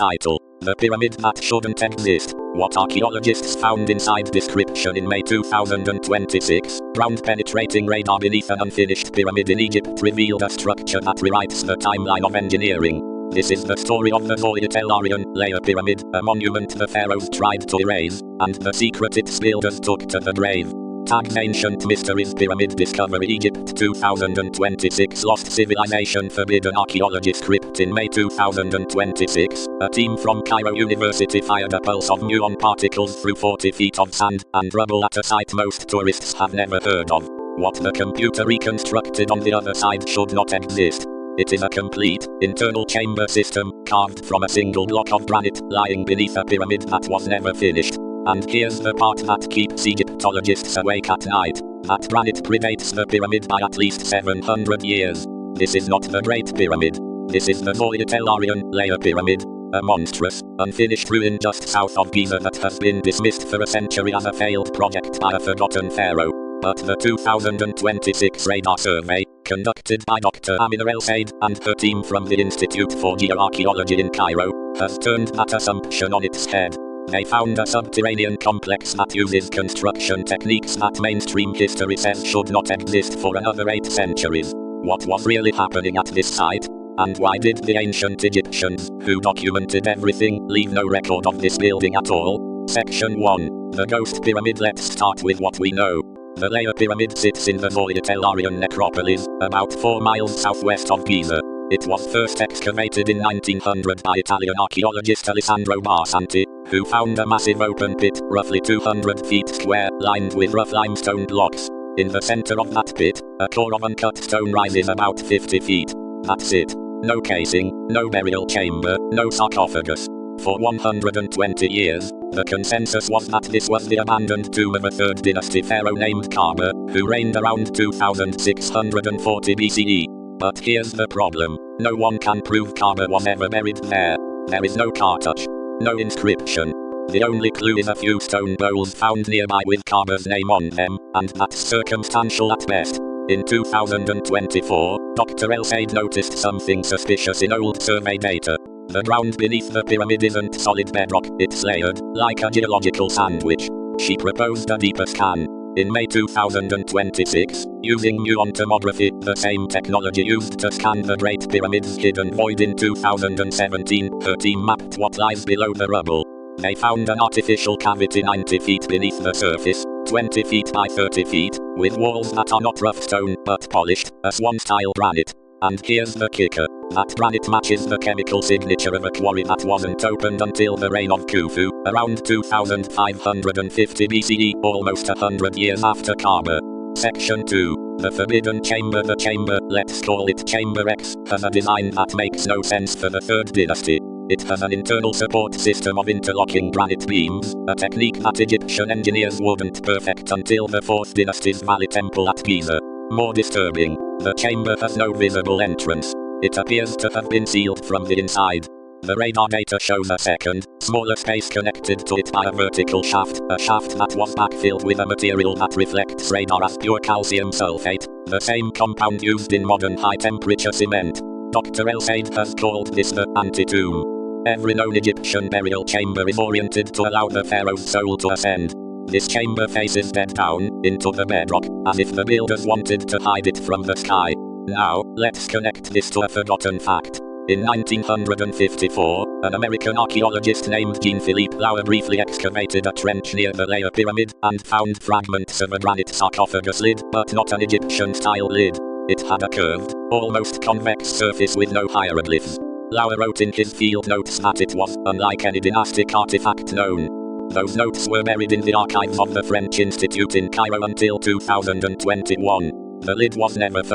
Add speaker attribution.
Speaker 1: Title: The Pyramid That Shouldn't Exist. What archaeologists found inside. Description: in May 2026, ground-penetrating radar beneath an unfinished pyramid in Egypt revealed a structure that rewrites the timeline of engineering. This is the story of the Zawyet El Aryan layer pyramid, a monument the pharaohs tried to erase, and the secret its builders took to the grave. Tagged Ancient Mysteries Pyramid Discovery Egypt 2026 Lost Civilization Forbidden Archaeology Script. In May 2026, a team from Cairo University fired a pulse of muon particles through 40 feet of sand and rubble at a site most tourists have never heard of. What the computer reconstructed on the other side should not exist. It is a complete, internal chamber system, carved from a single block of granite, lying beneath a pyramid that was never finished. And here's the part that keeps Egyptologists awake at night. That granite predates the pyramid by at least 700 years. This is not the Great Pyramid. This is the Zawyet El Aryan layer pyramid, a monstrous, unfinished ruin just south of Giza that has been dismissed for a century as a failed project by a forgotten pharaoh. But the 2026 radar survey, conducted by Dr. Amina El Said and her team from the Institute for Geoarchaeology in Cairo, has turned that assumption on its head. They found a subterranean complex that uses construction techniques that mainstream history says should not exist for another 8 centuries. What was really happening at this site? And why did the ancient Egyptians, who documented everything, leave no record of this building at all? Section 1. The Ghost Pyramid. Let's start with what we know. The layer pyramid sits in the Zawyet El Aryan necropolis, about 4 miles southwest of Giza. It was first excavated in 1900 by Italian archaeologist Alessandro Barsanti, who found a massive open pit, roughly 200 feet square, lined with rough limestone blocks. In the center of that pit, a core of uncut stone rises about 50 feet. That's it. No casing, no burial chamber, no sarcophagus. For 120 years, the consensus was that this was the abandoned tomb of a 3rd dynasty pharaoh named Khama, who reigned around 2640 BCE. But here's the problem. No one can prove Khama was ever buried there. There is no cartouche. No inscription. The only clue is a few stone bowls found nearby with Khama's name on them, and that's circumstantial at best. In 2024, Dr. El Said noticed something suspicious in old survey data. The ground beneath the pyramid isn't solid bedrock, it's layered, like a geological sandwich. She proposed a deeper scan. In May 2026, using muon tomography, the same technology used to scan the Great Pyramid's hidden void in 2017, her team mapped what lies below the rubble. They found an artificial cavity 90 feet beneath the surface, 20 feet by 30 feet, with walls that are not rough stone but polished, a swan-style granite. And here's the kicker. That granite matches the chemical signature of a quarry that wasn't opened until the reign of Khufu, around 2550 BCE, almost 100 years after Khama. Section 2. The Forbidden Chamber. The chamber, let's call it Chamber X, has a design that makes no sense for the 3rd dynasty. It has an internal support system of interlocking granite beams, a technique that Egyptian engineers wouldn't perfect until the 4th dynasty's Valley Temple at Giza. More disturbing, the chamber has no visible entrance. It appears to have been sealed from the inside. The radar data shows a second, smaller space connected to it by a vertical shaft, a shaft that was backfilled with a material that reflects radar as pure calcium sulfate, the same compound used in modern high-temperature cement. Dr. El Said has called this the anti-tomb. Every known Egyptian burial chamber is oriented to allow the pharaoh's soul to ascend. This chamber faces dead down, into the bedrock, as if the builders wanted to hide it from the sky. Now, let's connect this to a forgotten fact. In 1954, an American archaeologist named Jean-Philippe Lauer briefly excavated a trench near the layer pyramid, and found fragments of a granite sarcophagus lid, but not an Egyptian-style lid. It had a curved, almost convex surface with no hieroglyphs. Lauer wrote in his field notes that it was unlike any dynastic artifact known. Those notes were buried in the archives of the French Institute in Cairo until 2021. The lid was never found.